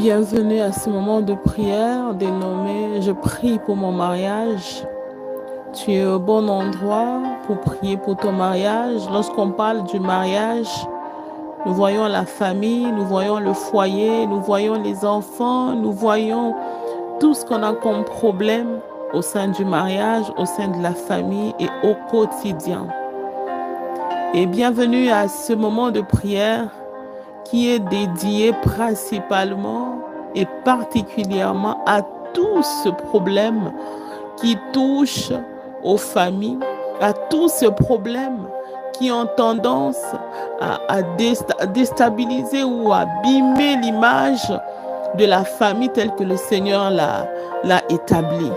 Bienvenue à ce moment de prière dénommé « Je prie pour mon mariage ». Tu es au bon endroit pour prier pour ton mariage. Lorsqu'on parle du mariage, nous voyons la famille, nous voyons le foyer, nous voyons les enfants, nous voyons tout ce qu'on a comme problème au sein du mariage, au sein de la famille et au quotidien. Et bienvenue à ce moment de prière qui est dédié principalement et particulièrement à tout ce problème qui touche aux familles, à tous ces problèmes qui ont tendance à déstabiliser ou à abîmer l'image de la famille telle que le Seigneur l'a établie.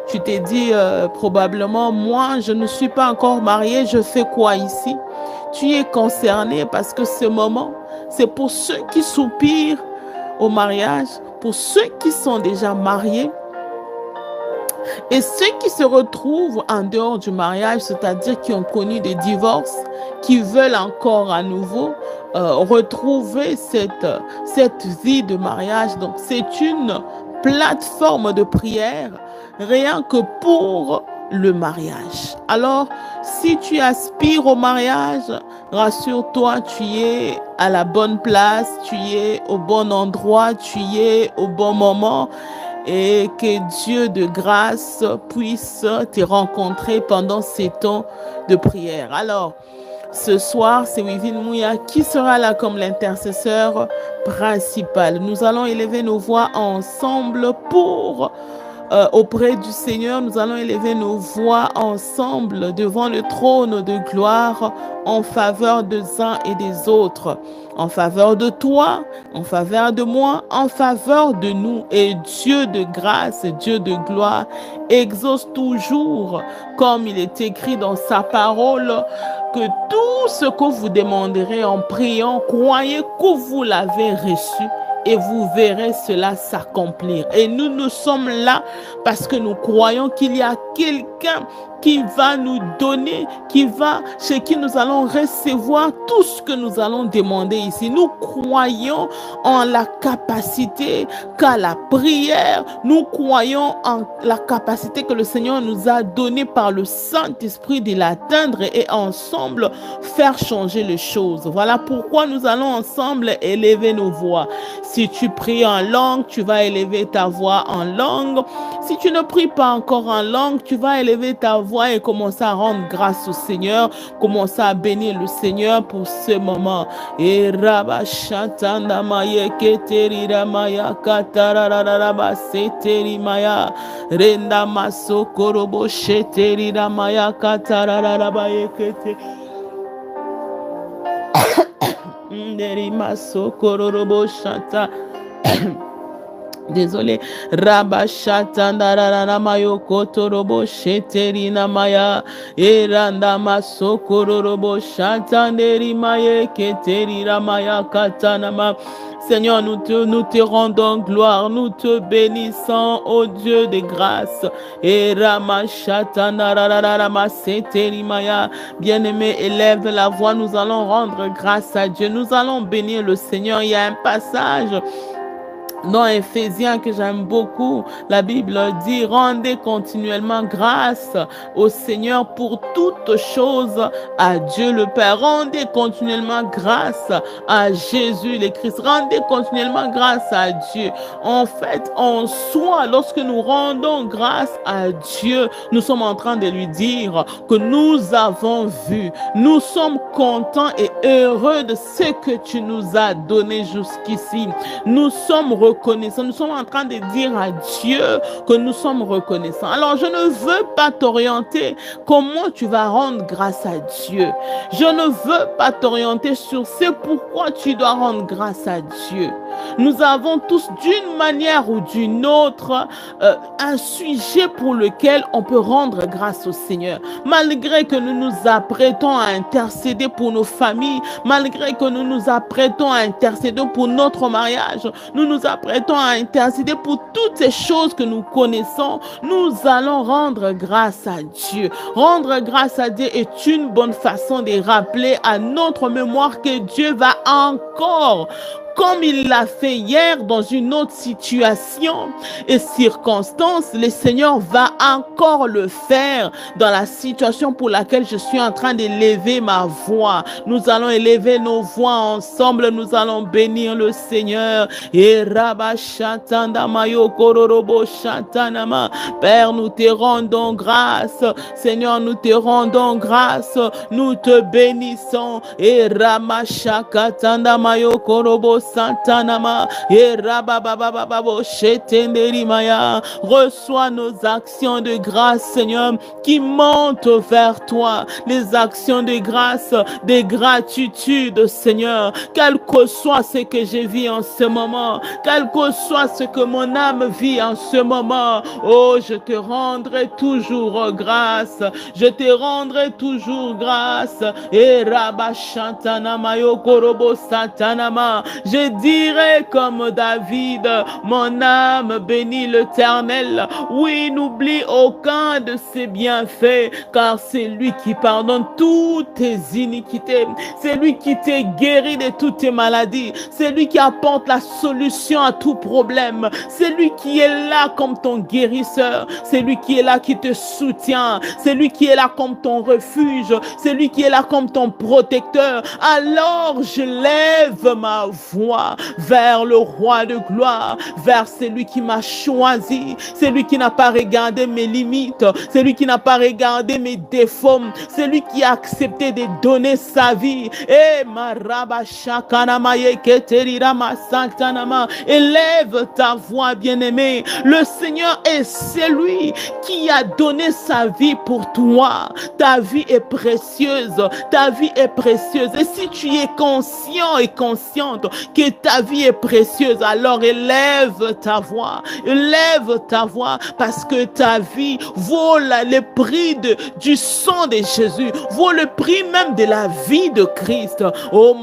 Tu t'es dit probablement, moi je ne suis pas encore mariée, je fais quoi ici? Tu es concerné parce que ce moment, c'est pour ceux qui soupirent au mariage, pour ceux qui sont déjà mariés et ceux qui se retrouvent en dehors du mariage, c'est-à-dire qui ont connu des divorces, qui veulent encore à nouveau retrouver cette vie de mariage. Donc c'est une plateforme de prière rien que pour le mariage. Alors, si tu aspires au mariage, rassure-toi, tu es à la bonne place, tu es au bon endroit, tu es au bon moment et que Dieu de grâce puisse te rencontrer pendant ces temps de prière. Alors, ce soir, c'est Wivine Mouya qui sera là comme l'intercesseur principal. Nous allons élever nos voix ensemble pour auprès du Seigneur, nous allons élever nos voix ensemble devant le trône de gloire en faveur des uns et des autres, en faveur de toi, en faveur de moi, en faveur de nous. Et Dieu de grâce, Dieu de gloire, exauce toujours, comme il est écrit dans sa parole, que tout ce que vous demanderez en priant, croyez que vous l'avez reçu et vous verrez cela s'accomplir. Et nous sommes là parce que nous croyons qu'il y a quelqu'un qui va nous donner, chez qui nous allons recevoir tout ce que nous allons demander ici. Nous croyons en la capacité qu'a la prière. Nous croyons en la capacité que le Seigneur nous a donnée par le Saint-Esprit de l'atteindre et ensemble faire changer les choses. Voilà pourquoi nous allons ensemble élever nos voix. Si tu pries en langue, tu vas élever ta voix en langue. Si tu ne pries pas encore en langue, tu vas élever ta voix et commencer à rendre grâce au Seigneur, commencer à bénir le Seigneur pour ce moment. Et rabashatanda maya keteri ramaya katarararaba seteri maya renda masokorobo sheteri ramaya katarararaba yekete nderi masokorobo shata. Désolé. Rabashatanda raramayo kotorobo sheterina maya eranda masokororobo shatanderi maye keteri ramaya katanama. Seigneur, nous te rendons gloire, nous te bénissons, ô Dieu de grâce. Et Ramashatanda rararama seteri maya. Bien-aimé, élève la voix, nous allons rendre grâce à Dieu. Nous allons bénir le Seigneur. Il y a un passage dans Éphésiens que j'aime beaucoup, la Bible dit: rendez continuellement grâce au Seigneur pour toutes choses à Dieu le Père. Rendez continuellement grâce à Jésus le Christ. Rendez continuellement grâce à Dieu. En fait, en soi, lorsque nous rendons grâce à Dieu, nous sommes en train de lui dire que nous avons vu, nous sommes contents et heureux de ce que tu nous as donné jusqu'ici. Nous sommes reconnaissants. Nous sommes en train de dire à Dieu que nous sommes reconnaissants. Alors, je ne veux pas t'orienter comment tu vas rendre grâce à Dieu. Je ne veux pas t'orienter sur ce pourquoi tu dois rendre grâce à Dieu. Nous avons tous, d'une manière ou d'une autre, un sujet pour lequel on peut rendre grâce au Seigneur. Malgré que nous nous apprêtons à intercéder pour nos familles, malgré que nous nous apprêtons à intercéder pour notre mariage, nous nous apprêtons à intercéder pour toutes ces choses que nous connaissons, nous allons rendre grâce à Dieu. Rendre grâce à Dieu est une bonne façon de rappeler à notre mémoire que Dieu va encore, comme il l'a fait hier dans une autre situation et circonstance, le Seigneur va encore le faire dans la situation pour laquelle je suis en train d'élever ma voix. Nous allons élever nos voix ensemble, nous allons bénir le Seigneur. Et Père, nous te rendons grâce. Seigneur, nous te rendons grâce. Nous te bénissons. Et Ramashakatanda Mayo Korobo Santanama. Et Rabababababo Shetenderimaya. Reçois nos actions de grâce, Seigneur, qui montent vers toi. Les actions de grâce, de gratitude, Seigneur. Quel que soit ce que je vis en ce moment, quel que soit ce que mon âme vit en ce moment, oh, je te rendrai toujours grâce. Je te rendrai toujours grâce. Et Rabashantanama Yokorobo Satanama. Je dirai comme David, mon âme bénit l'Éternel. Oui, n'oublie aucun de ses bienfaits, car c'est lui qui pardonne toutes tes iniquités. C'est lui qui te guérit de toutes tes maladies. C'est lui qui apporte la solution à tout problème. C'est lui qui est là comme ton guérisseur. C'est lui qui est là qui te soutient. C'est lui qui est là comme ton refuge. C'est lui qui est là comme ton protecteur. Alors je lève ma voix vers le roi de gloire, vers celui qui m'a choisi. C'est lui qui n'a pas regardé mes limites. C'est lui qui n'a pas regardé mes défauts. C'est lui qui a accepté de donner sa vie. Et élève ta voix, bien-aimé. Le Seigneur est celui qui a donné sa vie pour toi. Ta vie est précieuse. Ta vie est précieuse. Et si tu es conscient et consciente que ta vie est précieuse, alors élève ta voix. Élève ta voix, parce que ta vie vaut le prix du sang de Jésus, vaut le prix même de la vie de Christ. Oh,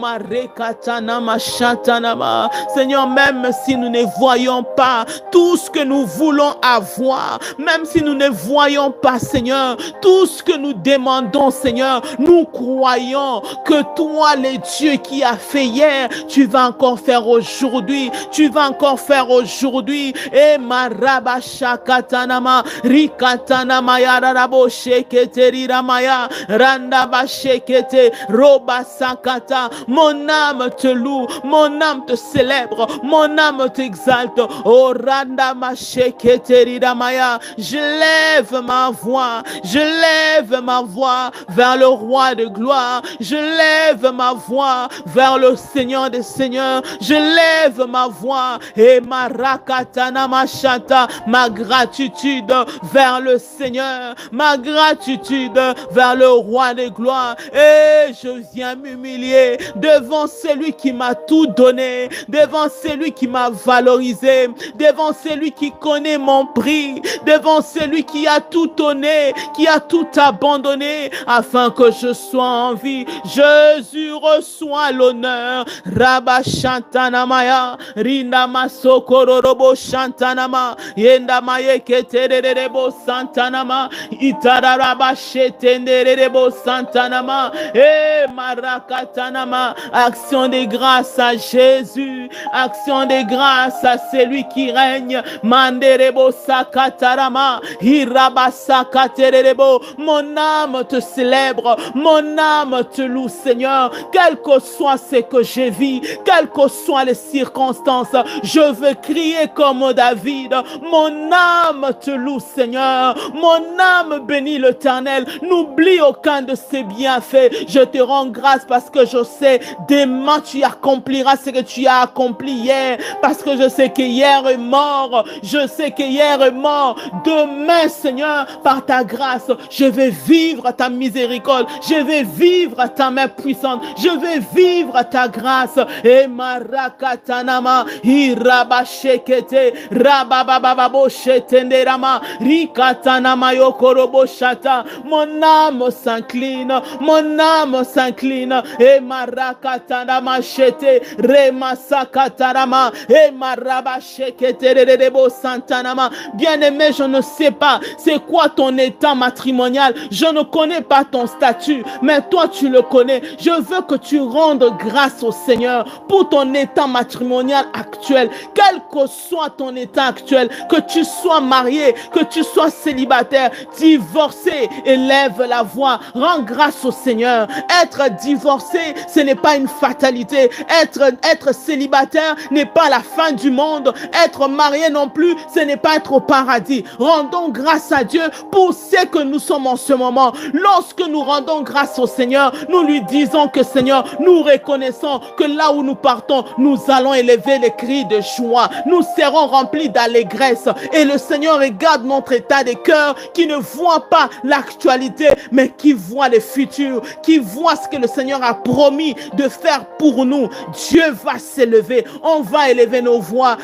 Seigneur, même si nous ne voyons pas tout ce que nous voulons avoir, même si nous ne voyons pas, Seigneur, tout ce que nous demandons, Seigneur, nous croyons que toi, le Dieu qui a fait hier, tu vas encore faire aujourd'hui, tu vas encore faire aujourd'hui. Et marabashakatanama rikatanama yararabo shekete riramaya randaba shekete roba sakata. Mon âme te loue, mon âme te célèbre, mon âme t'exalte. Oh randama shekete riramaya. Je lève ma voix, je lève ma voix vers le roi de gloire. Je lève ma voix vers le Seigneur des Seigneurs. Je lève ma voix et ma rakatana machata, ma gratitude vers le Seigneur, ma gratitude vers le roi de gloire. Et je viens m'humilier devant celui qui m'a tout donné, devant celui qui m'a valorisé, devant celui qui connaît mon prix, devant celui qui a tout donné, qui a tout abandonné afin que je sois en vie. Jésus reçoit l'honneur. Rabba Shantanamaya, Rindama Sokororobo Shantanama, Yendamaye Keterebo Santanama, Itararaba Shetenderebo Santanama, et Marakatanama. Action de grâce à Jésus, action de grâce à celui qui règne. Manderebo Sakatarama, Hiraba Sakaterebo. Mon âme te célèbre, mon âme te loue, Seigneur, quel que soit ce que je vis, quelles que soient les circonstances. Je veux crier comme David. Mon âme te loue, Seigneur. Mon âme bénit l'Éternel. N'oublie aucun de ses bienfaits. Je te rends grâce parce que je sais demain tu accompliras ce que tu as accompli hier. Parce que je sais que hier est mort. Je sais que hier est mort. Demain, Seigneur, par ta grâce, je vais vivre ta miséricorde. Je vais vivre ta main puissante. Je vais vivre ta grâce. Et marakatanama hirabashekete rababababo shetenderama rikatanama yokorobo shata. Mon âme s'incline, mon âme s'incline. Et marakatanama Rabashete, Remasakatarama, et Marabasheketerebo Santanama. Bien-aimé, je ne sais pas c'est quoi ton état matrimonial. Je ne connais pas ton statut, mais toi tu le connais. Je veux que tu rendes grâce au Seigneur pour ton état matrimonial actuel. Quel que soit ton état actuel, que tu sois marié, que tu sois célibataire, divorcé, élève la voix. Rends grâce au Seigneur. Être divorcé, ce n'est pas une fatalité. Être célibataire n'est pas la fin du monde. Être marié non plus, ce n'est pas être au paradis. Rendons grâce à Dieu pour ce que nous sommes en ce moment. Lorsque nous rendons grâce au Seigneur, nous lui disons que Seigneur, nous reconnaissons que là où nous partons, nous allons élever les cris de joie. Nous serons remplis d'allégresse. Et le Seigneur regarde notre état de cœur qui ne voit pas l'actualité, mais qui voit le futur, qui voit ce que le Seigneur a promis de faire pour nous. Dieu va s'élever. On va élever nos voix.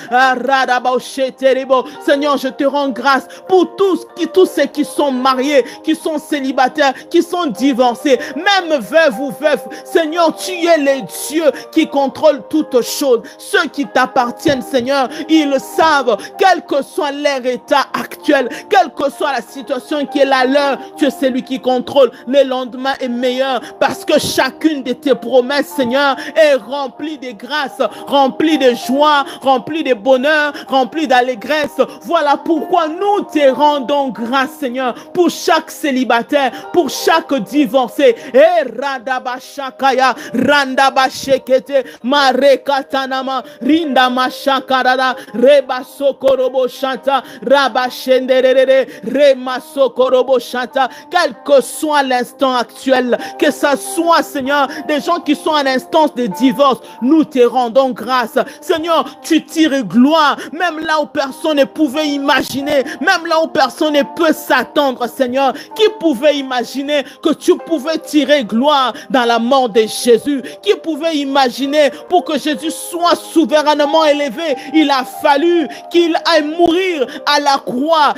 Seigneur, je te rends grâce pour tous ceux qui sont mariés, qui sont célibataires, qui sont divorcés, même veuves ou veufs. Seigneur, tu es le Dieu qui contrôle toutes choses. Ceux qui t'appartiennent, Seigneur, ils le savent, quel que soit leur état actuel, quelle que soit la situation qui est la leur, tu es celui qui contrôle. Le lendemain est meilleur parce que chacune de tes promesses, Seigneur, est remplie de grâce, remplie de joie, remplie de bonheur, remplie d'allégresse. Voilà pourquoi nous te rendons grâce, Seigneur, pour chaque célibataire, pour chaque divorcé. Et Radabashakaya, Randabashekete, Marekatanama, Rindamashakarada, Rebasokorobo Shanta, Rabashenderere, Remasokorobo Shanta. Quel que soit l'instant actuel, que ça soit, Seigneur, des gens qui sont en instance de divorce, nous te rendons grâce. Seigneur, tu tires gloire, même là où personne ne pouvait imaginer, même là où personne ne peut s'attendre, Seigneur. Qui pouvait imaginer que tu pouvais tirer gloire dans la mort de Jésus? Qui pouvait imaginer pour que Jésus soit souverainement élevé, il a fallu qu'il aille mourir à la croix,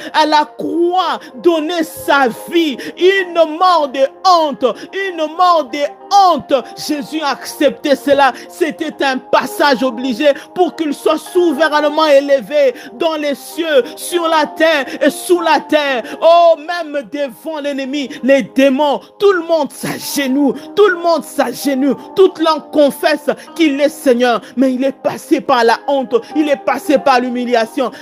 donner sa vie, une mort de honte, une mort de honte. Jésus a accepté cela. C'était un passage obligé pour qu'il soit souverainement élevé dans les cieux, sur la terre et sous la terre. Oh, même devant l'ennemi, les démons, tout le monde s'agenouille, tout le monde s'agenouille, toute langue confesse qu'il est Seigneur, mais il est passé par la honte, il est passé par l'humiliation.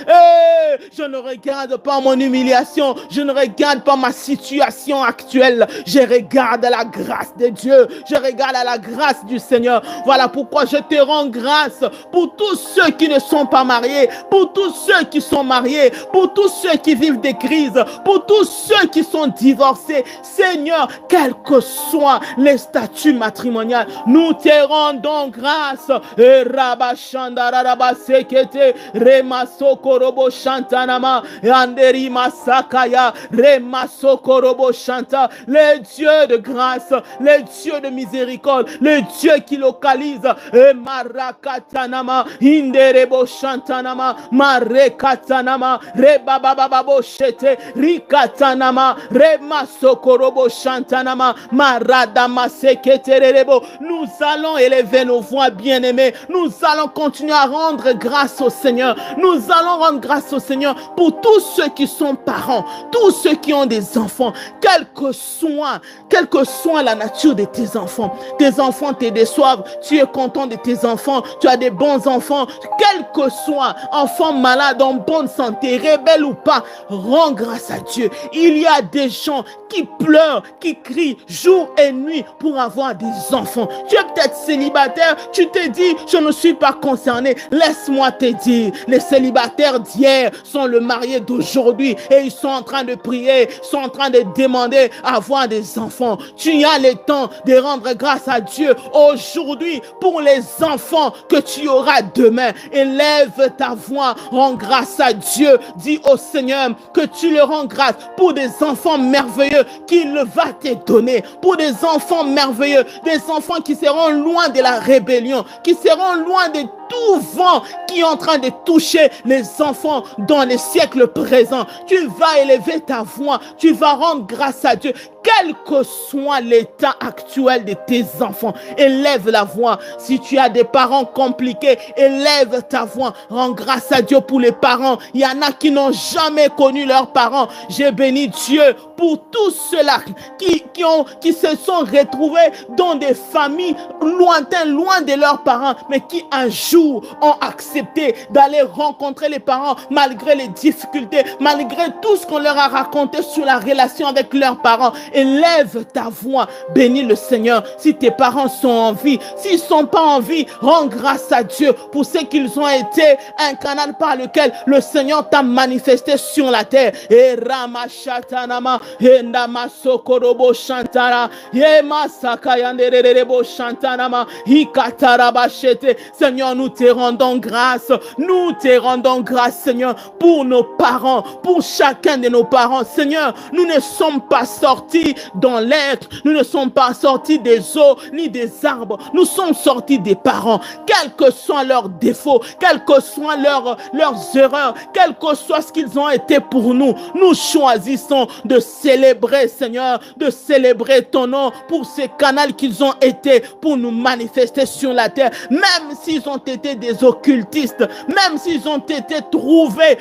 Je ne regarde pas mon humiliation, je ne regarde pas ma situation actuelle, je regarde la grâce de Dieu, je regarde à la grâce du Seigneur. Voilà pourquoi je te rends grâce pour tous ceux qui ne sont pas mariés, pour tous ceux qui sont mariés, pour tous ceux qui vivent des crises, pour tous ceux qui sont divorcés. Seigneur, quel que soit les statuts matrimoniaux, nous te rendons grâce. Rabashandarabasekete, Remasokorobo Shantanama, Yanderi Masakaya, Remasokorobo Shanta, le Dieu de grâce, le Dieu de miséricorde, le Dieu qui localise. Marakatanama, Inderebo Shantanama, Marekatanama, Rebabababo Shete, Rikatanama, Remasokorobo Shantanama, Maradama Seketerebo. Nous allons élever nos voix, bien-aimés. Nous allons continuer à rendre grâce au Seigneur. Nous allons rendre grâce au Seigneur pour tous ceux qui sont parents, tous ceux qui ont des enfants, quelle que soit la nature de tes enfants te déçoivent, tu es content de tes enfants, tu as des bons enfants, quel que soit, enfant malade, en bonne santé, rebelle ou pas, rends grâce à Dieu. Il y a des gens qui pleurent, qui crient jour et nuit pour avoir des enfants. Tu es peut-être célibataire, tu te dis, je ne suis pas concerné. Laisse-moi te dire, les célibataires d'hier sont le marié d'aujourd'hui et ils sont en train de prier, sont en train de demander à avoir des enfants. Tu as le temps de rendre grâce à Dieu aujourd'hui pour les enfants que tu auras demain. Élève ta voix, rends grâce à Dieu. Dis au Seigneur que tu le rends grâce pour des enfants merveilleux qu'il va te donner, pour des enfants merveilleux, des enfants qui seront loin de la rébellion, qui seront loin de tout vent qui est en train de toucher les enfants dans les siècles présents. Tu vas élever ta voix, tu vas rendre grâce à Dieu. Quel que soit l'état actuel de tes enfants, élève la voix. Si tu as des parents compliqués, élève ta voix. Rends grâce à Dieu pour les parents. Il y en a qui n'ont jamais connu leurs parents. J'ai béni Dieu pour tous ceux-là qui se sont retrouvés dans des familles lointaines, loin de leurs parents, mais qui un jour ont accepté d'aller rencontrer les parents malgré les difficultés, malgré tout ce qu'on leur a raconté sur la relation avec leurs parents. Élève ta voix, bénis le Seigneur. Si tes parents sont en vie, s'ils ne sont pas en vie, rends grâce à Dieu pour ce qu'ils ont été, un canal par lequel le Seigneur t'a manifesté sur la terre. Et Ramachatanama, et Namasokorobo Shantara, et Masakayanderebo Shantanama, Ikatarabachete. Seigneur, nous te rendons grâce. Nous te rendons grâce, Seigneur, pour nos parents, pour chacun de nos parents. Seigneur, nous ne sommes pas sortis dans l'air, nous ne sommes pas sortis des eaux ni des arbres, nous sommes sortis des parents. Quels que soient leurs défauts, quelles que soient leurs erreurs, quel que soit ce qu'ils ont été pour nous, nous choisissons de célébrer, Seigneur, de célébrer ton nom pour ces canaux qu'ils ont été pour nous manifester sur la terre. Même s'ils ont été des occultistes, même s'ils ont été prouver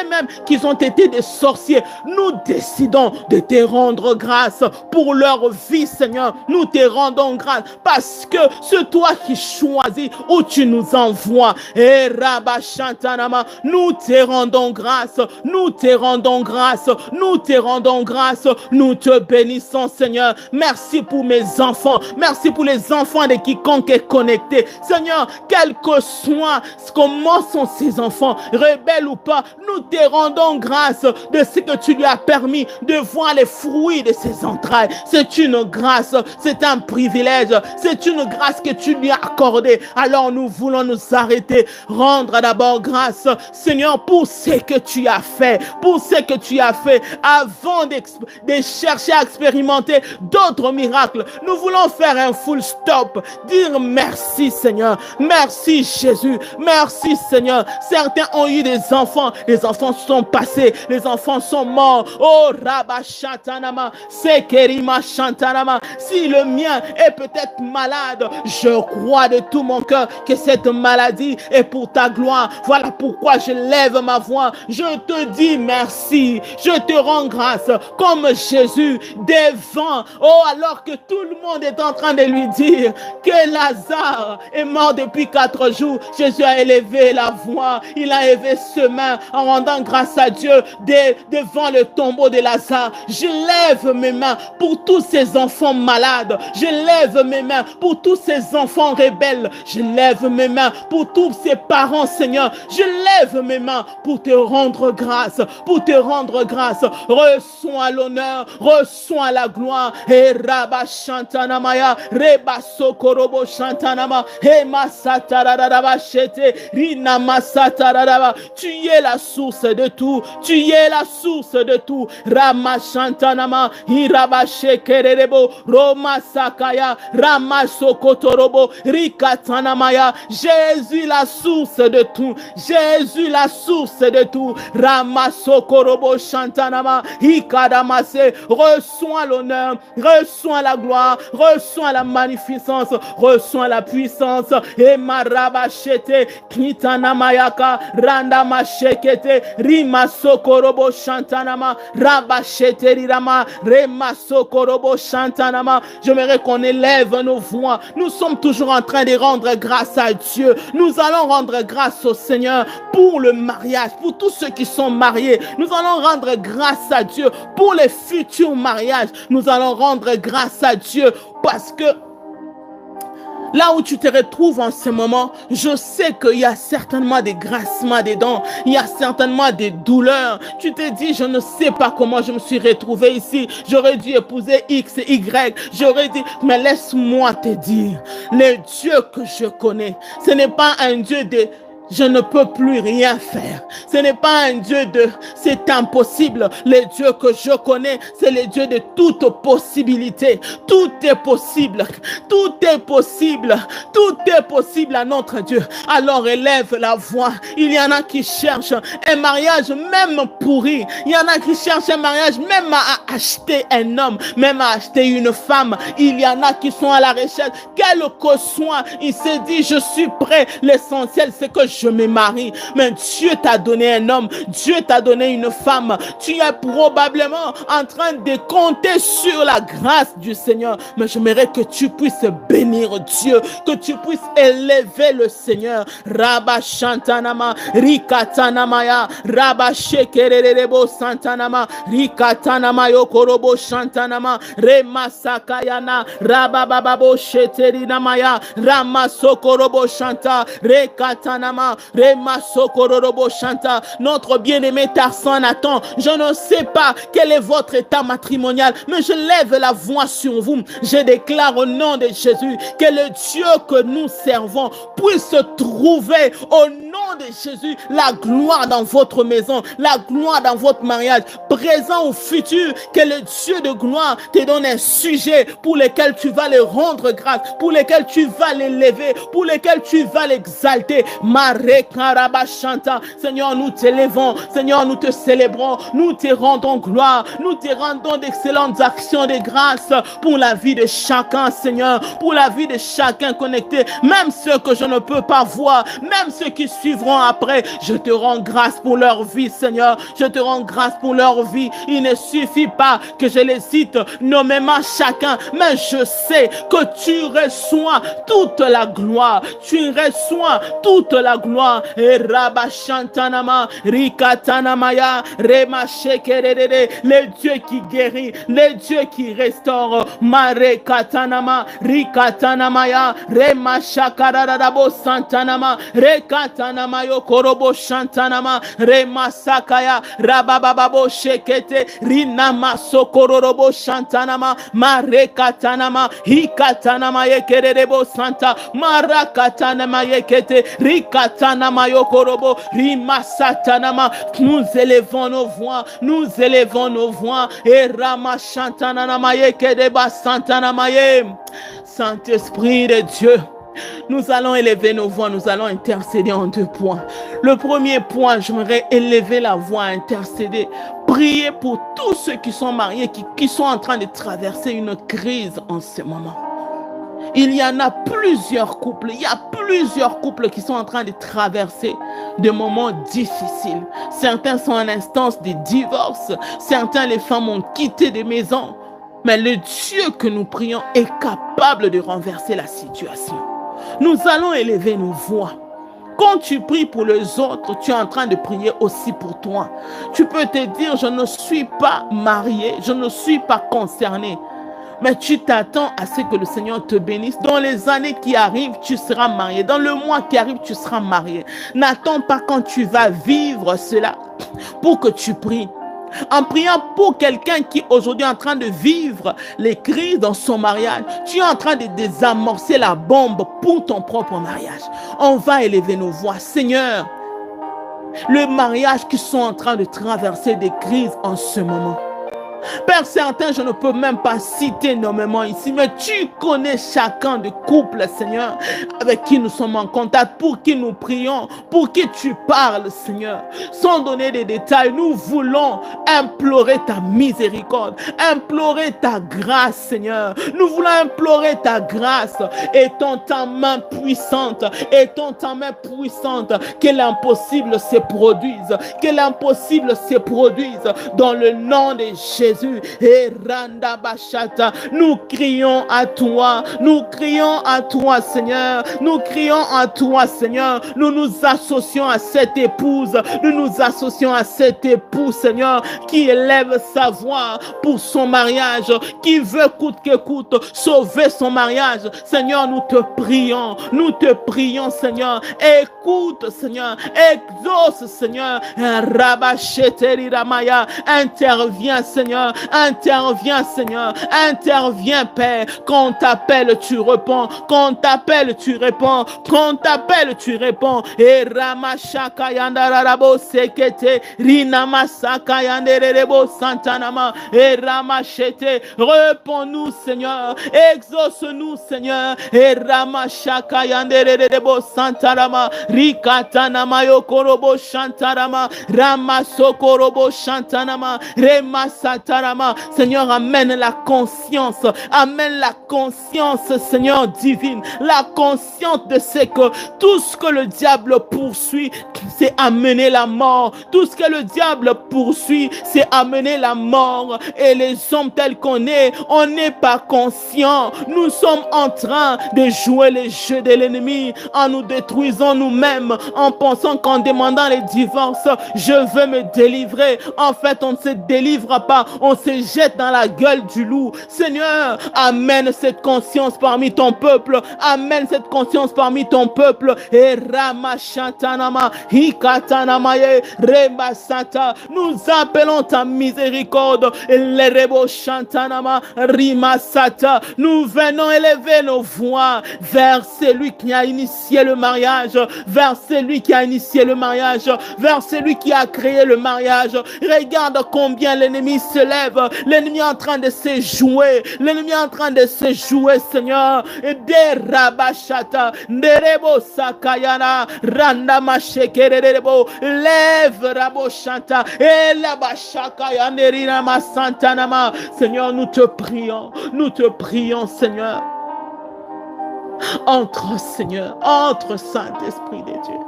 même qu'ils ont été des sorciers, nous décidons de te rendre grâce pour leur vie, Seigneur. Nous te rendons grâce parce que c'est toi qui choisis où tu nous envoies. Et Rabba Shantanama, nous te rendons grâce, nous te rendons grâce, nous te rendons grâce, nous te bénissons, Seigneur. Merci pour mes enfants, merci pour les enfants de quiconque est connecté. Seigneur, quel que soit comment sont ces enfants, rebelles ou pas, nous te rendons grâce de ce que tu lui as permis de voir les fruits de ses entrailles. C'est une grâce, c'est un privilège, c'est une grâce que tu lui as accordée. Alors nous voulons nous arrêter, rendre d'abord grâce, Seigneur, pour ce que tu as fait, pour ce que tu as fait avant de chercher à expérimenter d'autres miracles. Nous voulons faire un full stop, dire merci, Seigneur, merci Jésus, merci Seigneur. Certains ont eu des enfants, les enfants sont passés, les enfants sont morts. Oh Rabba Shantanama, Sekerima Shantanama. Si le mien est peut-être malade, je crois de tout mon cœur que cette maladie est pour ta gloire. Voilà pourquoi je lève ma voix. Je te dis merci. Je te rends grâce comme Jésus devant. Oh, alors que tout le monde est en train de lui dire que Lazare est mort depuis 4 jours. Jésus a élevé la voix. Il a élevé ses mains en rendant grâce à Dieu devant le tombeau de Lazare. Je lève mes mains pour tous ces enfants malades. Je lève mes mains pour tous ces enfants rebelles. Je lève mes mains pour tous ces parents, Seigneur. Je lève mes mains pour te rendre grâce, pour te rendre grâce. Reçois l'honneur, reçois la gloire. Et Rabba Shantanamaya, Reba Sokorobo Shantanama, Ema Satararaba Shete, Rina Masatararaba. Tu es la source de tout, tu es la source de tout. Rama Shantanama, Hiraba Shekerebo, Roma Sakaya, Rama Sokotorobo, Rikatanamaya. Jésus la source de tout, Jésus la source de tout. Rama Sokorobo Shantanama, Hikadamase. Reçois l'honneur, reçois la gloire, reçois la magnificence, reçois la puissance. Et Marabashete, Kitanamayaka, Randama Shekete, Rima Sokorobo Shantanama, Rabashete Rirama, Rema Sokorobo Shantanama. J'aimerais qu'on élève nos voix. Nous sommes toujours en train de rendre grâce à Dieu. Nous allons rendre grâce au Seigneur pour le mariage, pour tous ceux qui sont mariés. Nous allons rendre grâce à Dieu pour les futurs mariages. Nous allons rendre grâce à Dieu parce que là où tu te retrouves en ce moment, je sais qu'il y a certainement des grincements des dents, il y a certainement des douleurs. Tu te dis, je ne sais pas comment je me suis retrouvé ici. J'aurais dû épouser X et Y. J'aurais dit, mais laisse-moi te dire, le Dieu que je connais, ce n'est pas un Dieu je ne peux plus rien faire. Ce n'est pas un Dieu de c'est impossible. Le Dieu que je connais, c'est le Dieu de toute possibilité. Tout est possible. Tout est possible. Tout est possible à notre Dieu. Alors élève la voix. Il y en a qui cherchent un mariage même pourri. Il y en a qui cherchent un mariage même à acheter un homme, même à acheter une femme. Il y en a qui sont à la recherche. Quel que soit, il s'est dit, je suis prêt. L'essentiel, c'est que je me marie. Mais Dieu t'a donné un homme. Dieu t'a donné une femme. Tu es probablement en train de compter sur la grâce du Seigneur. Mais j'aimerais que tu puisses bénir Dieu, que tu puisses élever le Seigneur. Rabba Shantanama, Rikatanamaya, Rabba Shekererebo Santanama, Rikatanama Yokorobo Shantanama, Rema Sakayana, Rabba Bababo Sheterinamaya, Rama Sokorobo Shanta, Rekatanama, Rema Sokorobo Shanta. Notre bien-aimé Tarsan Nathan, je ne sais pas quel est votre état matrimonial, mais je lève la voix sur vous. Je déclare au nom de Jésus que le Dieu que nous servons puisse trouver au nom de Jésus la gloire dans votre maison, la gloire dans votre mariage, présent ou futur. Que le Dieu de gloire te donne un sujet pour lequel tu vas le rendre grâce, pour lequel tu vas l'élever, pour lequel tu vas l'exalter. Seigneur, nous t'élevons, Seigneur, nous te célébrons, nous te rendons gloire, nous te rendons d'excellentes actions de grâce pour la vie de chacun, Seigneur, pour la vie de chacun connecté, même ceux que je ne peux pas voir, même ceux qui suivront après. Je te rends grâce pour leur vie, Seigneur, je te rends grâce pour leur vie. Il ne suffit pas que je les cite nommément chacun, mais je sais que tu reçois toute la gloire, tu reçois toute la gloire. Et Rabba Shantanama, Rikatanamaya, Rema Shekerere, le Dieu qui guérit, le Dieu qui restaure. Mare Katanama, Rikatanamaya, Rema Shakararabo Santanama, Rekatanama Yokorobo Shantanama, Rema Sakaya, Rabababo Shekete, Rinama Sokororobo Shantanama, Mare Katanama, Hikatanama Yekerebo Santa, Marakatanama Yekete, Rikatanama Yokorobo, Rima Satanama. Nous élevons nos voix, nous élevons nos voix. Et Rama Shantanama Yekedeba Santanama Ye. Saint-Esprit de Dieu, nous allons élever nos voix, nous allons intercéder en 2 points. Le premier point, j'aimerais élever la voix, intercéder, prier pour tous ceux qui sont mariés, qui sont en train de traverser une crise en ce moment. Il y en a plusieurs couples, il y a plusieurs couples qui sont en train de traverser des moments difficiles. Certains sont en instance de divorce, certains, les femmes ont quitté des maisons. Mais le Dieu que nous prions est capable de renverser la situation. Nous allons élever nos voix. Quand tu pries pour les autres, tu es en train de prier aussi pour toi. Tu peux te dire, je ne suis pas marié, je ne suis pas concerné. Mais tu t'attends à ce que le Seigneur te bénisse. Dans les années qui arrivent, tu seras marié. Dans le mois qui arrive, tu seras marié. N'attends pas quand tu vas vivre cela pour que tu pries. En priant pour quelqu'un qui aujourd'hui est en train de vivre les crises dans son mariage, tu es en train de désamorcer la bombe pour ton propre mariage. On va élever nos voix. Seigneur, le mariage qui sont en train de traverser des crises en ce moment. Père, certains, je ne peux même pas citer nommément ici, mais tu connais chacun des couples, Seigneur, avec qui nous sommes en contact, pour qui nous prions, pour qui tu parles, Seigneur. Sans donner des détails, nous voulons implorer ta miséricorde, implorer ta grâce, Seigneur. Nous voulons implorer ta grâce. Étends ta main puissante, étends ta main puissante, que l'impossible se produise, que l'impossible se produise dans le nom de Jésus. Et Randa Bachata, nous crions à toi, nous crions à toi, Seigneur, nous crions à toi, Seigneur. Nous nous associons à cette épouse, nous nous associons à cet époux, Seigneur, qui élève sa voix pour son mariage, qui veut coûte que coûte sauver son mariage. Seigneur, nous te prions, Seigneur. Écoute, Seigneur, exauce, Seigneur. Rabacheteri Ramaya, interviens, Seigneur. Seigneur. Interviens, Seigneur. Interviens, Père. Quand on t'appelle, tu réponds. Quand on t'appelle, tu réponds. Quand on t'appelle, tu réponds. Et Ramashaka Yandarabo Sekete. Rinamasaka Yanderebo Santanama. Et Ramachete. Réponds-nous, Seigneur. Exauce-nous, Seigneur. Et Ramashaka Yanderebo Santarama. Rikatanama Yokorobo Shantarama. Ramasokorobo Shantanama. Remasatarama. Seigneur, amène la conscience. Amène la conscience, Seigneur divine. La conscience de ce que tout ce que le diable poursuit, c'est amener la mort. Tout ce que le diable poursuit, c'est amener la mort. Et les hommes tels qu'on est, on n'est pas conscient. Nous sommes en train de jouer les jeux de l'ennemi en nous détruisant nous-mêmes, en pensant qu'en demandant les divorces, je veux me délivrer. En fait, on ne se délivre pas. On se jette dans la gueule du loup. Seigneur, amène cette conscience parmi ton peuple. Amène cette conscience parmi ton peuple. Et Ramashantanama, Hikatanamaye, Remasata. Nous appelons ta miséricorde. Les Rebo Shantanama, Rimasata. Nous venons élever nos voix vers celui qui a initié le mariage, vers celui qui a initié le mariage, vers celui qui a créé le mariage. Regarde combien l'ennemi se lève. L'ennemi est en train de se jouer. L'ennemi est en train de se jouer, Seigneur. De Rabashata, Nerebo Sakayana, Randama Shekerebo, lève Raboshanta, et la Bashakaya Nerina Santanama. Seigneur, nous te prions, Seigneur. Entre, Seigneur, entre, Saint-Esprit de Dieu.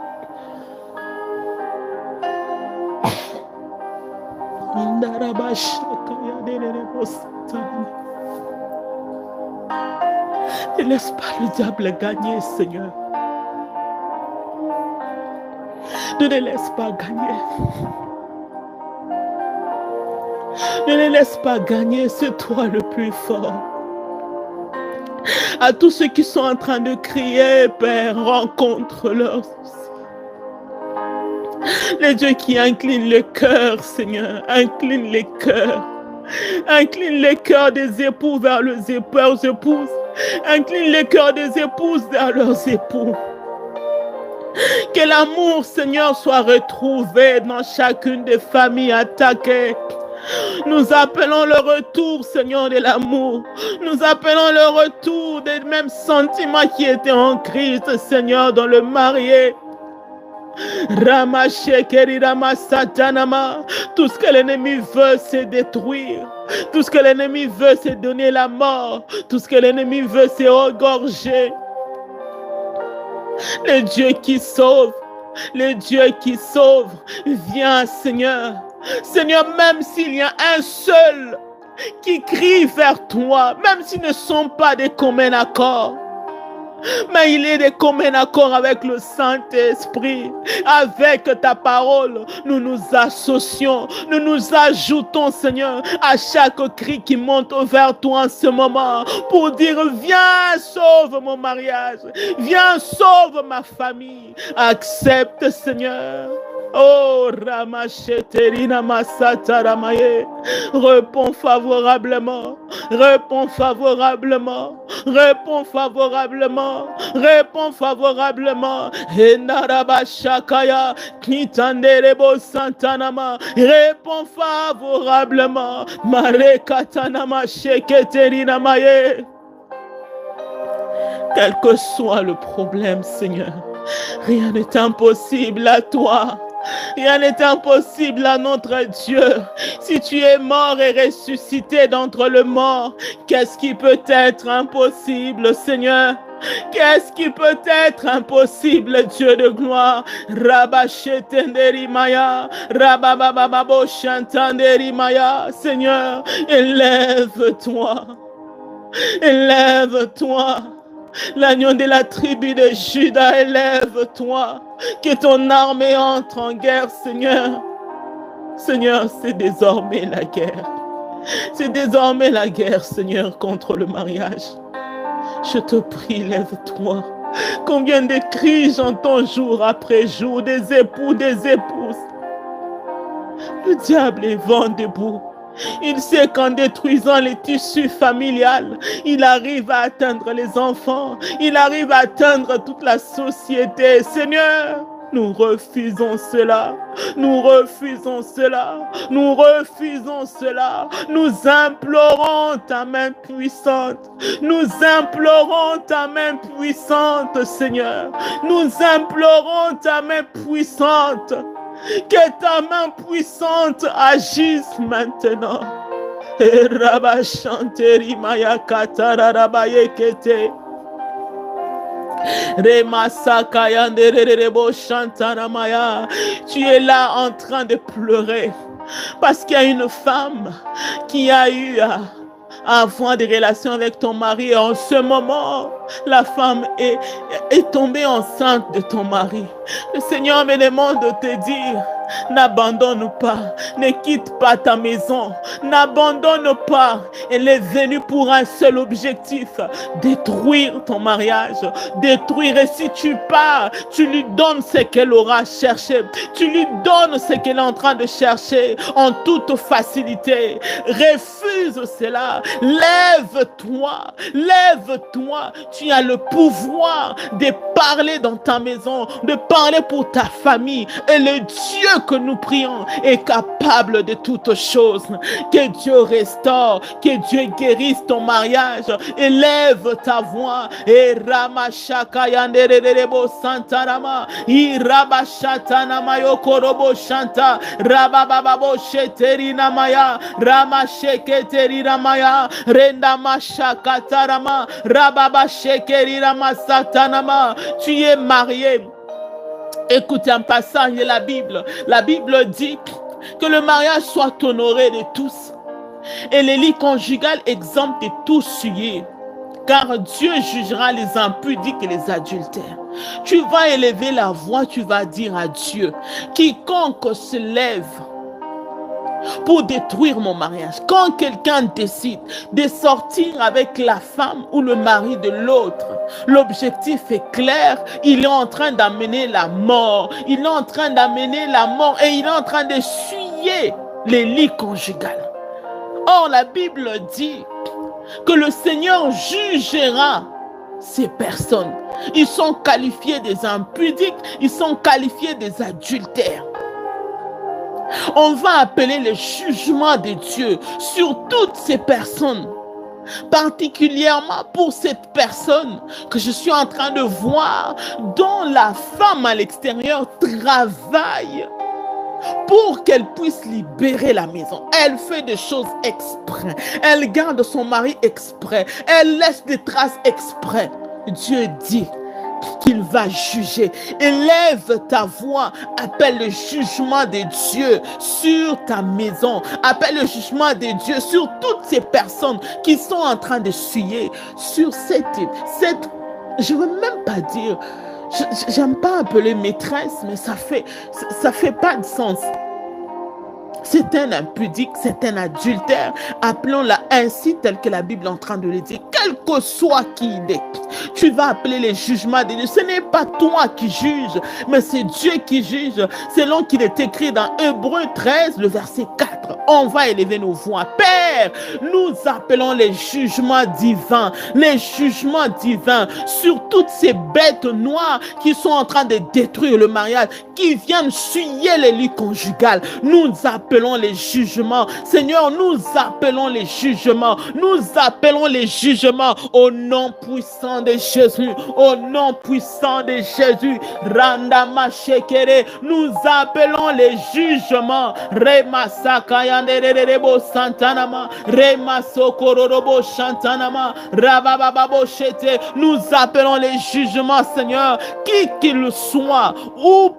Ne laisse pas le diable gagner, Seigneur. Ne le laisse pas gagner. Ne les laisse pas gagner, c'est toi le plus fort. À tous ceux qui sont en train de crier, Père, rencontre leurs soucis. Les dieux qui inclinent le cœur, Seigneur, incline les cœurs. Incline les cœurs des époux vers leurs épouses. Incline les cœurs des épouses vers leurs époux. Que l'amour, Seigneur, soit retrouvé dans chacune des familles attaquées. Nous appelons le retour, Seigneur, de l'amour. Nous appelons le retour des mêmes sentiments qui étaient en Christ, Seigneur, dans le marié. Tout ce que l'ennemi veut, c'est détruire. Tout ce que l'ennemi veut, c'est donner la mort. Tout ce que l'ennemi veut, c'est regorger. Le Dieu qui sauve, le Dieu qui sauve, viens, Seigneur. Seigneur, même s'il y a un seul qui crie vers toi, même s'ils ne sont pas des communs accords, mais il est de commun accord avec le Saint-Esprit, avec ta parole. Nous nous associons, nous nous ajoutons, Seigneur, à chaque cri qui monte vers toi en ce moment pour dire: viens, sauve mon mariage, viens, sauve ma famille. Accepte, Seigneur. Oh, Ramacheterina Masata Ramaye, réponds favorablement, réponds favorablement, réponds favorablement, réponds favorablement. Enarabashakaya, Kitanderebo Santanama, réponds favorablement. Marekatanama Sheketerina Maye. Quel que soit le problème, Seigneur, rien n'est impossible à toi. Rien n'est impossible à notre Dieu. Si tu es mort et ressuscité d'entre les morts, qu'est-ce qui peut être impossible, Seigneur? Qu'est-ce qui peut être impossible, Dieu de gloire? Rabachetenderi Maya, Rababababo Chantanderi Maya. Seigneur, élève-toi. Élève-toi. L'agneau de la tribu de Juda, élève-toi. Que ton armée entre en guerre, Seigneur. Seigneur, c'est désormais la guerre. C'est désormais la guerre, Seigneur, contre le mariage. Je te prie, lève-toi. Combien de cris j'entends jour après jour, des époux, des épouses. Le diable est vent debout. Il sait qu'en détruisant les tissus familiales, il arrive à atteindre les enfants, il arrive à atteindre toute la société. Seigneur, nous refusons cela, nous refusons cela, nous refusons cela. Nous implorons ta main puissante, nous implorons ta main puissante, Seigneur. Nous implorons ta main puissante. Que ta main puissante agisse maintenant. Rabashanteri maya katara rabayekete. Tu es là en train de pleurer parce qu'il y a une femme qui a eu à avoir des relations avec ton mari et en ce moment, la femme est tombée enceinte de ton mari. Le Seigneur me demande de te dire, n'abandonne pas, ne quitte pas ta maison, n'abandonne pas. Elle est venue pour un seul objectif, détruire ton mariage, détruire. Et si tu pars, tu lui donnes ce qu'elle aura cherché, tu lui donnes ce qu'elle est en train de chercher en toute facilité. Refuse cela, lève-toi, lève-toi. Tu as le pouvoir de parler dans ta maison, de parler pour ta famille. Et le Dieu que nous prions est capable de toutes choses. Que Dieu restaure, que Dieu guérisse ton mariage. Élève ta voix. Et Ramashaka yanderebo santarama. Irabashatanama yokorobo shanta. Rabababo sheterina maya. Ramasheketerina maya. Renda mashakatarama. Rababashekerina masatanama. Tu es marié. Écoutez un passage de la Bible. La Bible dit que le mariage soit honoré de tous et les lits conjugales exempts de tout souillé. Car Dieu jugera les impudiques et les adultères. Tu vas élever la voix, tu vas dire à Dieu, quiconque se lève pour détruire mon mariage. Quand quelqu'un décide de sortir avec la femme ou le mari de l'autre, l'objectif est clair, il est en train d'amener la mort. Il est en train d'amener la mort et il est en train de souiller les lits conjugales. Or, la Bible dit que le Seigneur jugera ces personnes. Ils sont qualifiés des impudiques, ils sont qualifiés des adultères. On va appeler le jugement de Dieu sur toutes ces personnes, particulièrement pour cette personne que je suis en train de voir, dont la femme à l'extérieur travaille pour qu'elle puisse libérer la maison. Elle fait des choses exprès, elle garde son mari exprès, elle laisse des traces exprès. Dieu dit qu'il va juger. Élève ta voix, appelle le jugement de Dieu sur ta maison, appelle le jugement de Dieu sur toutes ces personnes qui sont en train de suyer sur cette je veux même pas dire, j'aime pas appeler maîtresse, mais ça fait pas de sens. C'est un impudique, c'est un adultère. Appelons-la ainsi, tel que la Bible est en train de le dire. Quel que soit qui il est, tu vas appeler les jugements de Dieu. Ce n'est pas toi qui juges, mais c'est Dieu qui juge. Selon qu'il est écrit dans Hébreux 13, le verset 4. On va élever nos voix. Père, nous appelons les jugements divins sur toutes ces bêtes noires qui sont en train de détruire le mariage, qui viennent souiller les lits conjugales. Nous appelons les jugements. Seigneur, nous appelons les jugements. Nous appelons les jugements au nom puissant de Jésus. Au nom puissant de Jésus. Randama Shekere. Nous appelons les jugements. Rema Sakayanderebo Santanama. Rema Sokororobo Shantanama. Rabababo Shete. Nous appelons les jugements, Seigneur, qui qu'il soit, ou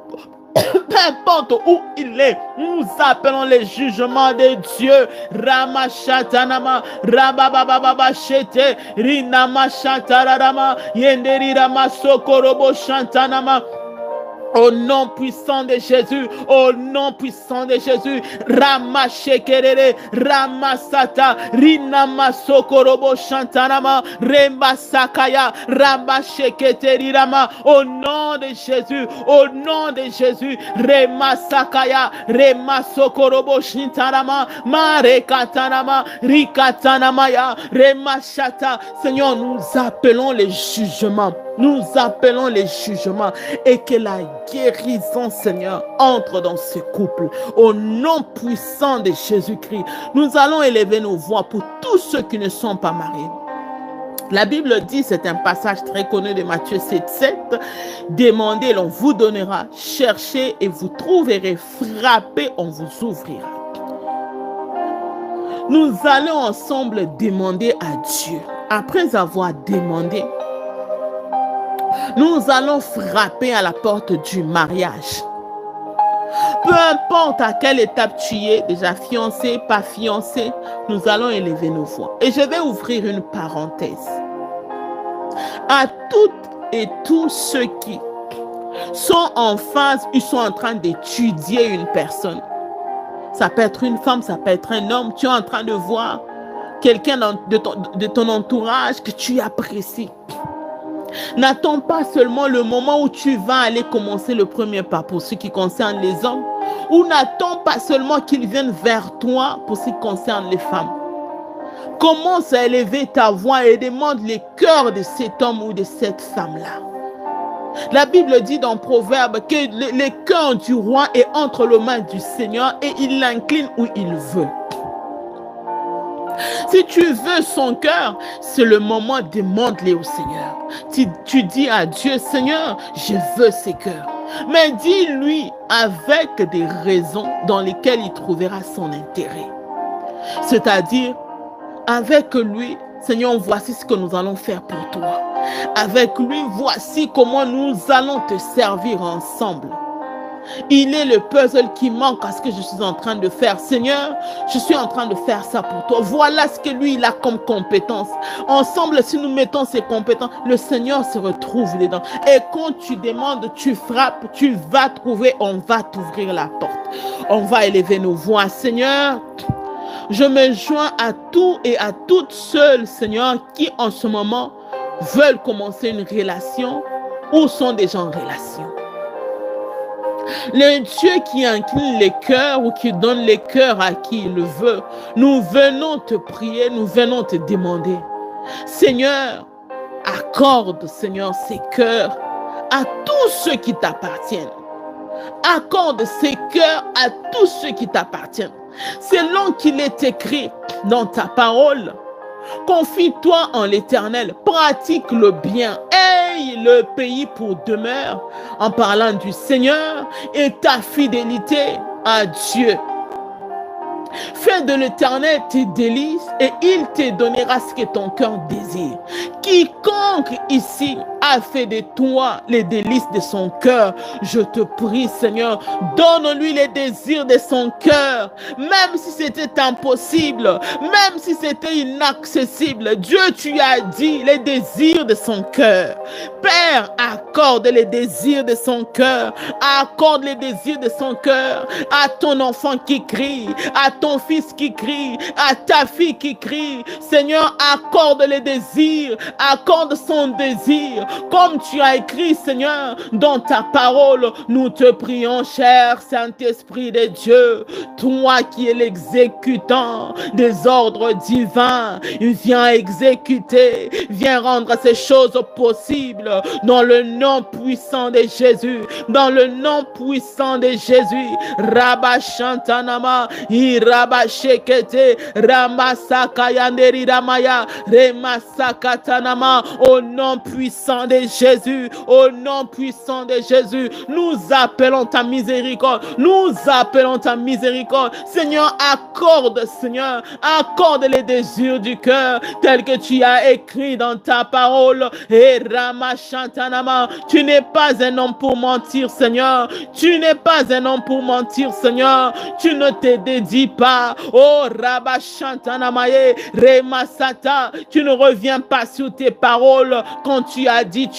peu importe où il est, nous appelons les jugements de Dieu. Ramashatanama, Rabababa Shete, Rinama Shatarama, Yenderi Rama Sokorobo Shantanama. Au nom puissant de Jésus, au nom puissant de Jésus, Ramashekerere, Ramasata, Rinamasokorobo Shantanama, Remasakaya, Ramasheketeri Rama, au nom de Jésus, au nom de Jésus, Remasakaya, Remasokorobo Shintanama, Marekatanama, Rikatanamaya, Remashata. Seigneur, nous appelons les jugements. Nous appelons les jugements et que la guérison, Seigneur, entre dans ce couple. Au nom puissant de Jésus-Christ, nous allons élever nos voix pour tous ceux qui ne sont pas mariés. La Bible dit, c'est un passage très connu de Matthieu 7,7, demandez, l'on vous donnera, cherchez et vous trouverez, frappez, on vous ouvrira. Nous allons ensemble demander à Dieu. Après avoir demandé, nous allons frapper à la porte du mariage. Peu importe à quelle étape tu es, déjà fiancé, pas fiancé, nous allons élever nos voix. Et je vais ouvrir une parenthèse. À toutes et tous ceux qui sont en phase, ils sont en train d'étudier une personne. Ça peut être une femme, ça peut être un homme. Tu es en train de voir quelqu'un de ton entourage que tu apprécies. N'attends pas seulement le moment où tu vas aller commencer le premier pas pour ce qui concerne les hommes, ou n'attends pas seulement qu'ils viennent vers toi pour ce qui concerne les femmes. Commence à élever ta voix et demande les cœurs de cet homme ou de cette femme-là. La Bible dit dans Proverbe que le cœur du roi est entre les mains du Seigneur et il l'incline où il veut. Si tu veux son cœur, c'est le moment, demande-le au Seigneur. Tu dis à Dieu, Seigneur, je veux ses cœurs. Mais dis-lui avec des raisons dans lesquelles il trouvera son intérêt. C'est-à-dire, avec lui, Seigneur, voici ce que nous allons faire pour toi. Avec lui, voici comment nous allons te servir ensemble. Il est le puzzle qui manque à ce que je suis en train de faire. Seigneur, je suis en train de faire ça pour toi. Voilà ce que lui, il a comme compétence. Ensemble, si nous mettons ces compétences, le Seigneur se retrouve dedans. Et quand tu demandes, tu frappes, tu vas trouver, on va t'ouvrir la porte. On va élever nos voix. Seigneur, je me joins à tous et à toutes celles, Seigneur, qui en ce moment veulent commencer une relation ou sont déjà en relation. Le Dieu qui incline les cœurs ou qui donne les cœurs à qui il le veut, nous venons te prier, nous venons te demander. Seigneur, accorde, Seigneur, ces cœurs à tous ceux qui t'appartiennent. Accorde ces cœurs à tous ceux qui t'appartiennent. Selon qu'il est écrit dans ta parole, confie-toi en l'Éternel, pratique le bien, aie le pays pour demeure, en parlant du Seigneur et ta fidélité à Dieu. Fais de l'Éternel tes délices et il te donnera ce que ton cœur désire. Quiconque ici a fait de toi les délices de son cœur, je te prie, Seigneur, donne-lui les désirs de son cœur, même si c'était impossible, même si c'était inaccessible. Dieu, tu as dit les désirs de son cœur. Père, accorde les désirs de son cœur, accorde les désirs de son cœur à ton enfant qui crie, à ton fils qui crie, à ta fille qui crie. Seigneur, accorde les désirs, accorde son désir. Comme tu as écrit, Seigneur, dans ta parole, nous te prions, cher Saint-Esprit de Dieu, toi qui es l'exécutant des ordres divins, viens exécuter, viens rendre ces choses possibles dans le nom puissant de Jésus, dans le nom puissant de Jésus. Rabba Shantanama, Rabba Shekete, Ramasakayanderi Ramaya, Remasakatanama, au nom puissant de Jésus, au nom puissant de Jésus, nous appelons ta miséricorde, nous appelons ta miséricorde. Seigneur, accorde, Seigneur, accorde les désirs du cœur, tels que tu as écrit dans ta parole. Et Ramashantanama, tu n'es pas un homme pour mentir, Seigneur, tu n'es pas un homme pour mentir, Seigneur, tu ne te dédies pas pas. Oh, Rabba Shantanamaye, Remasata, tu ne reviens pas sur tes paroles. Quand tu as dit,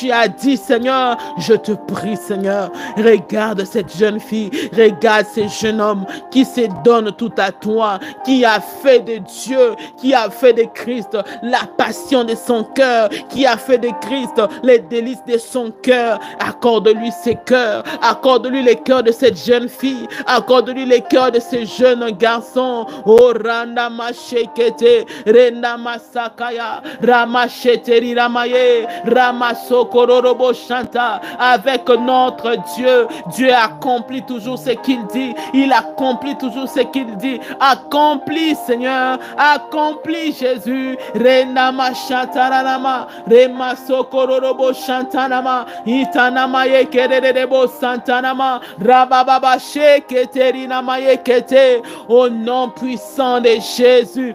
Seigneur. Je te prie, Seigneur, regarde cette jeune fille, regarde ce jeune homme qui se donne tout à toi, qui a fait de Dieu, qui a fait de Christ la passion de son cœur, qui a fait de Christ les délices de son cœur. Accorde-lui ses cœurs, accorde-lui les cœurs de cette jeune fille, accorde-lui les cœurs de ce jeune garçon. Oh, Randa Mashekete, Renda Masakaya, Ramacheteri Ramaye, Ramasokororobo Shanta. Avec notre Dieu, Dieu accomplit toujours ce qu'il dit. Il accomplit toujours ce qu'il dit. Accomplis, Seigneur, accomplis, Jésus. Renda Mashatarama, Remasokororobo Shantanama, Itanama Yekerebo Santanama, Rabababa Sheketeri Namaye Kete. Au nom puissant de Jésus,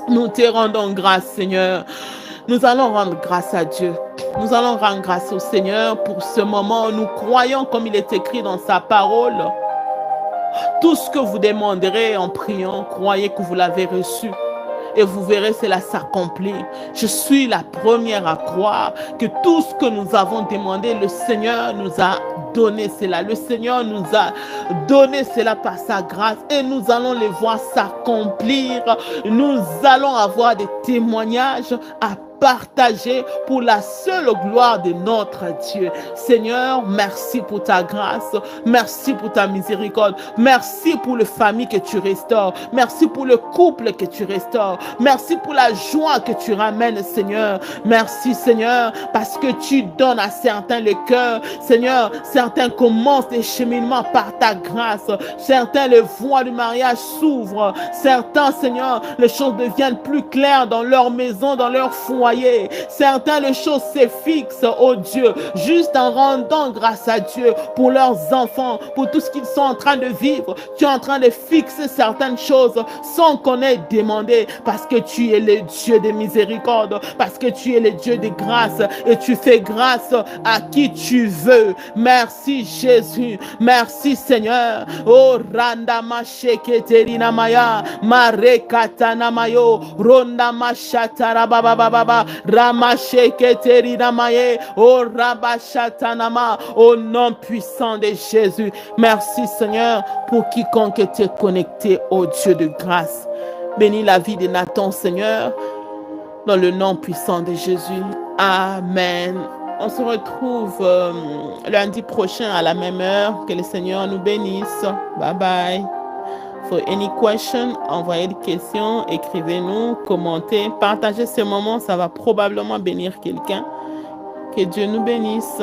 nous te rendons grâce, Seigneur. Nous allons rendre grâce à Dieu. Nous allons rendre grâce au Seigneur pour ce moment. Nous croyons, comme il est écrit dans sa parole, tout ce que vous demanderez en priant, croyez que vous l'avez reçu. Et vous verrez cela s'accomplir. Je suis la première à croire que tout ce que nous avons demandé, le Seigneur nous a donné cela. Le Seigneur nous a donné cela par sa grâce et nous allons les voir s'accomplir. Nous allons avoir des témoignages à partager pour la seule gloire de notre Dieu. Seigneur, merci pour ta grâce, merci pour ta miséricorde, merci pour la famille que tu restaures, merci pour le couple que tu restaures, merci pour la joie que tu ramènes, Seigneur. Merci, Seigneur, parce que tu donnes à certains le cœur. Seigneur, certains commencent des cheminements par ta grâce, certains les voies du mariage s'ouvrent, certains, Seigneur, les choses deviennent plus claires dans leur maison, dans leur foyer. Certains, les choses se fixent, oh Dieu, juste en rendant grâce à Dieu pour leurs enfants, pour tout ce qu'ils sont en train de vivre. Tu es en train de fixer certaines choses sans qu'on ait demandé, parce que tu es le Dieu de miséricorde, parce que tu es le Dieu de grâce et tu fais grâce à qui tu veux. Merci Jésus, merci Seigneur. Oh Randa Masheketerina Maya, Marekatana Mayo, Ronda Mashatara Baba Baba. Ramasheketerinamaye, oh Rabashatanama, au nom puissant de Jésus. Merci Seigneur pour quiconque était connecté au Dieu de grâce. Bénis la vie de Nathan, Seigneur, dans le nom puissant de Jésus. Amen. On se retrouve lundi prochain à la même heure. Que le Seigneur nous bénisse. Bye bye. For any question, envoyez des questions, écrivez-nous, commentez, partagez ce moment, ça va probablement bénir quelqu'un. Que Dieu nous bénisse.